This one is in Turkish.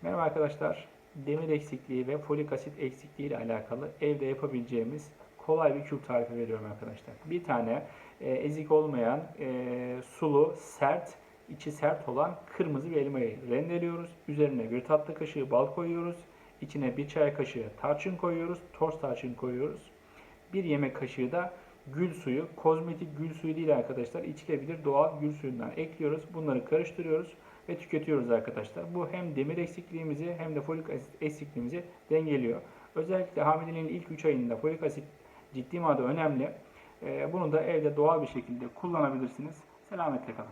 Merhaba arkadaşlar. Demir eksikliği ve folik asit eksikliği ile alakalı evde yapabileceğimiz kolay bir kürk tarifi veriyorum arkadaşlar. Bir tane ezik olmayan, sulu, sert, içi sert olan kırmızı bir elmayı rendeliyoruz. Üzerine bir tatlı kaşığı bal koyuyoruz. İçine bir çay kaşığı tarçın koyuyoruz. Toz tarçın koyuyoruz. Bir yemek kaşığı da gül suyu, kozmetik gül suyu değil arkadaşlar, içilebilir doğal gül suyundan ekliyoruz. Bunları karıştırıyoruz ve tüketiyoruz arkadaşlar. Bu hem demir eksikliğimizi hem de folik asit eksikliğimizi dengeliyor. Özellikle hamileliğin ilk 3 ayında folik asit ciddi manada önemli. Bunu da evde doğal bir şekilde kullanabilirsiniz. Selametle kalın.